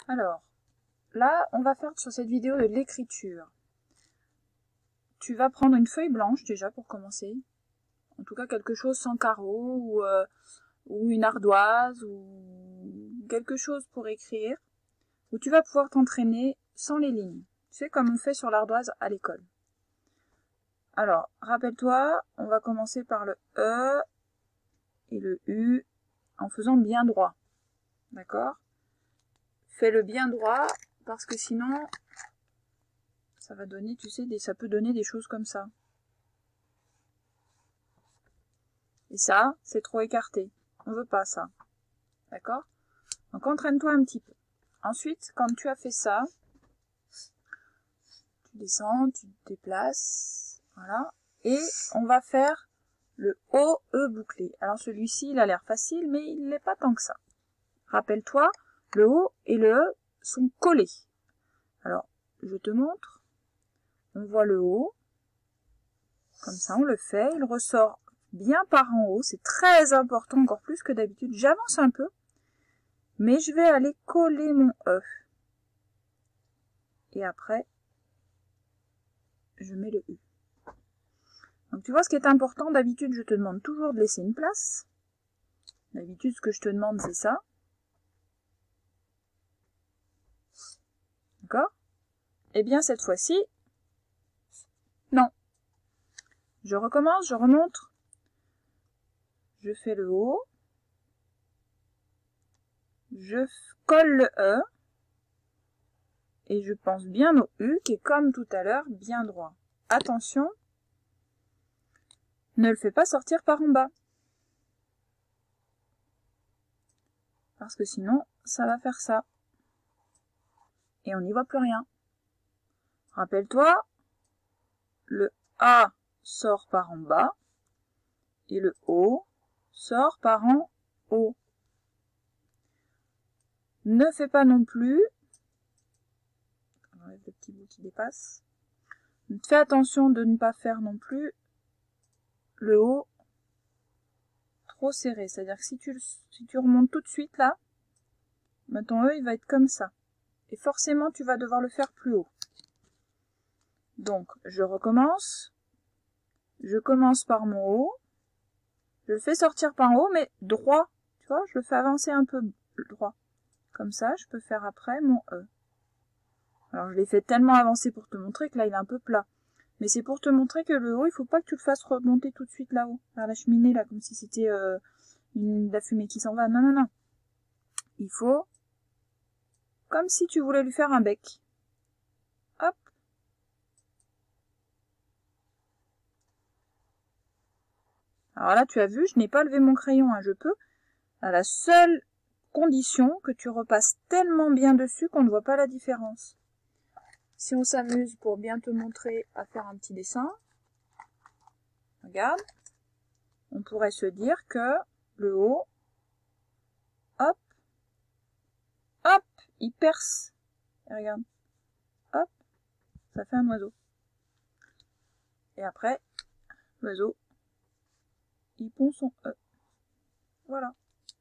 Alors, là, on va faire sur cette vidéo de l'écriture. Tu vas prendre une feuille blanche déjà pour commencer. En tout cas, quelque chose sans carreaux ou une ardoise ou quelque chose pour écrire où tu vas pouvoir t'entraîner sans les lignes. Tu sais, comme on fait sur l'ardoise à l'école. Alors, rappelle-toi, on va commencer par le E et le U en faisant bien droit. D'accord? Fais-le bien droit parce que sinon, ça va donner, tu sais, ça peut donner des choses comme ça. Et ça, c'est trop écarté. On veut pas ça. D'accord? Donc, entraîne-toi un petit peu. Ensuite, quand tu as fait ça, tu descends, tu te déplaces, voilà. Et on va faire le OE bouclé. Alors, celui-ci, il a l'air facile, mais il n'est pas tant que ça. Rappelle-toi, le O et le E sont collés. Alors, je te montre. On voit le O. Comme ça, on le fait. Il ressort bien par en haut. C'est très important, encore plus que d'habitude. J'avance un peu. Mais je vais aller coller mon E. Et après, je mets le U. Donc tu vois, ce qui est important, d'habitude, je te demande toujours de laisser une place. D'habitude, ce que je te demande, c'est ça. D'accord? Eh bien, cette fois-ci, non. Je recommence, je remonte. Je fais le O. Je colle le E. Et je pense bien au U, qui est comme tout à l'heure, bien droit. Attention, ne le fais pas sortir par en bas. Parce que sinon, ça va faire ça. Et on n'y voit plus rien. Rappelle-toi, le A sort par en bas et le O sort par en haut. Ne fais pas non plus, on enlève le petit bout qui dépasse, fais attention de ne pas faire non plus le O trop serré. C'est-à-dire que si tu remontes tout de suite là, ton E il va être comme ça. Et forcément tu vas devoir le faire plus haut. Donc je recommence, je commence par mon haut, je le fais sortir par en haut mais droit, tu vois, je le fais avancer un peu droit. Comme ça, je peux faire après mon E. Alors je l'ai fait tellement avancer pour te montrer que là il est un peu plat. Mais c'est pour te montrer que le haut, il faut pas que tu le fasses remonter tout de suite là-haut, vers la cheminée, là, comme si c'était de la fumée qui s'en va. Non, non, non. Il faut, comme si tu voulais lui faire un bec. Hop. Alors là, tu as vu, je n'ai pas levé mon crayon, hein, je peux. À la seule condition que tu repasses tellement bien dessus qu'on ne voit pas la différence. Si on s'amuse pour bien te montrer à faire un petit dessin, regarde, on pourrait se dire que le haut, hop, hop, il perce. Et regarde, hop, ça fait un oiseau. Et après, l'oiseau, il pond son E. Voilà.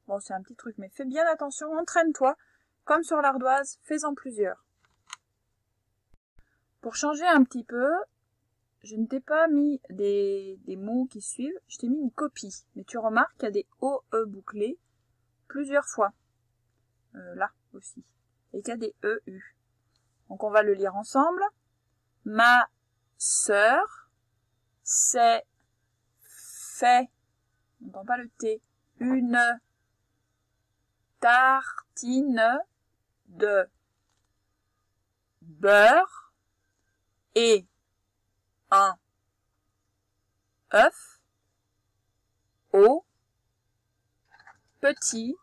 Bon, c'est un petit truc, mais fais bien attention, entraîne-toi. Comme sur l'ardoise, fais-en plusieurs. Pour changer un petit peu, je ne t'ai pas mis des mots qui suivent, je t'ai mis une copie. Mais tu remarques qu'il y a des OE bouclés plusieurs fois. Là aussi. Et qu'il y a des EU. Donc on va le lire ensemble. Ma sœur s'est fait, on n'entend pas le T, une tartine de beurre et un œuf au petit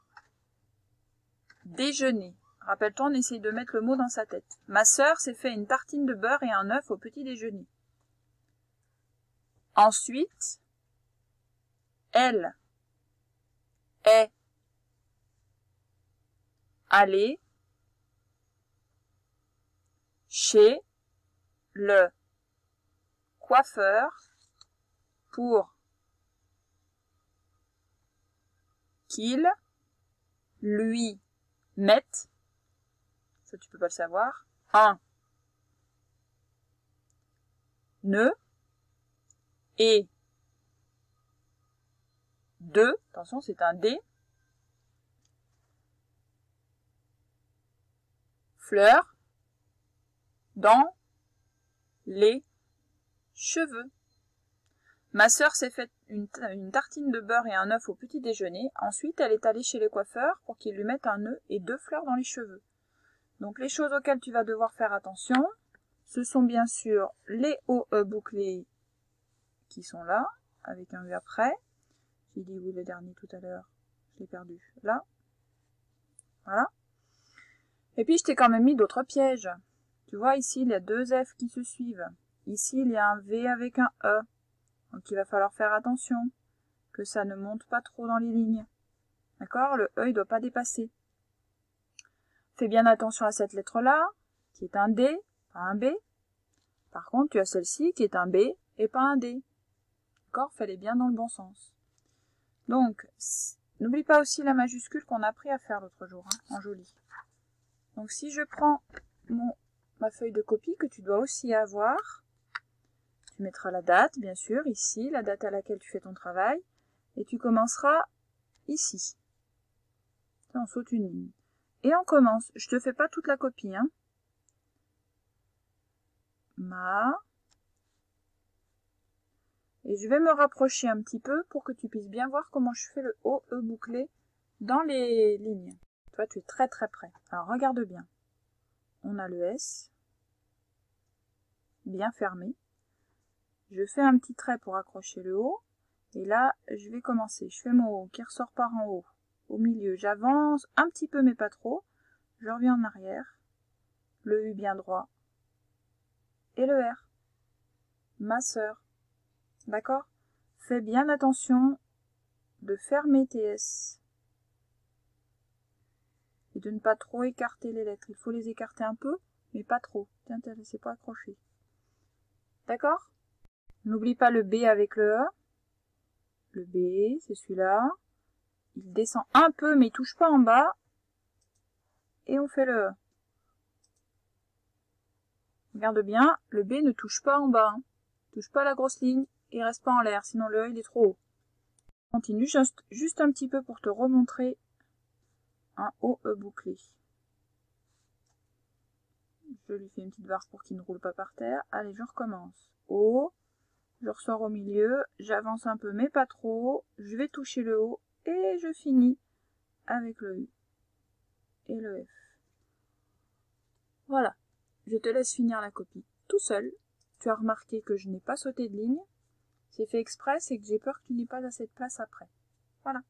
déjeuner. Rappelle-toi, on essaye de mettre le mot dans sa tête. Ma sœur s'est fait une tartine de beurre et un œuf au petit déjeuner. Ensuite, elle est allée chez le coiffeur pour qu'il lui mette ça tu peux pas le savoir. 1 nœud et 2, attention c'est un D, fleurs dans les cheveux. Ma sœur s'est faite une tartine de beurre et un œuf au petit déjeuner. Ensuite, elle est allée chez les coiffeurs pour qu'ils lui mettent un nœud et 2 fleurs dans les cheveux. Donc les choses auxquelles tu vas devoir faire attention, ce sont bien sûr les OE bouclés qui sont là, avec un U après. J'ai dit où le dernier tout à l'heure, je l'ai perdu. Là. Voilà. Et puis je t'ai quand même mis d'autres pièges. Tu vois ici, il y a 2 F qui se suivent. Ici, il y a un V avec un E. Donc il va falloir faire attention que ça ne monte pas trop dans les lignes. D'accord? Le E, il ne doit pas dépasser. Fais bien attention à cette lettre-là, qui est un D, pas un B. Par contre, tu as celle-ci qui est un B et pas un D. D'accord? Fais-les bien dans le bon sens. Donc, n'oublie pas aussi la majuscule qu'on a appris à faire l'autre jour, hein, en joli. Donc si je prends ma feuille de copie que tu dois aussi avoir, tu mettras la date, bien sûr, ici, la date à laquelle tu fais ton travail, et tu commenceras ici. On saute une ligne. Et on commence. Je te fais pas toute la copie, hein. Et je vais me rapprocher un petit peu pour que tu puisses bien voir comment je fais le OE bouclé dans les lignes. Toi, tu es très très près. Alors, regarde bien. On a le S, bien fermé. Je fais un petit trait pour accrocher le haut. Et là, je vais commencer. Je fais mon haut qui ressort par en haut. Au milieu, j'avance un petit peu, mais pas trop. Je reviens en arrière. Le U bien droit. Et le R. Ma sœur. D'accord? Fais bien attention de fermer tes S. Et de ne pas trop écarter les lettres. Il faut les écarter un peu, mais pas trop. Tiens, t'as laissé pas accrocher. D'accord? N'oublie pas le B avec le E. Le B, c'est celui-là. Il descend un peu, mais il touche pas en bas. Et on fait le E. Regarde bien, le B ne touche pas en bas. Hein. Touche pas la grosse ligne et reste pas en l'air, sinon le E il est trop haut. Continue juste un petit peu pour te remontrer un OE bouclé. Je lui fais une petite barre pour qu'il ne roule pas par terre. Allez, je recommence. O, je ressors au milieu, j'avance un peu mais pas trop. Je vais toucher le haut et je finis avec le U et le F. Voilà, je te laisse finir la copie tout seul. Tu as remarqué que je n'ai pas sauté de ligne. C'est fait exprès, c'est que j'ai peur que tu n'aies pas assez de place après. Voilà.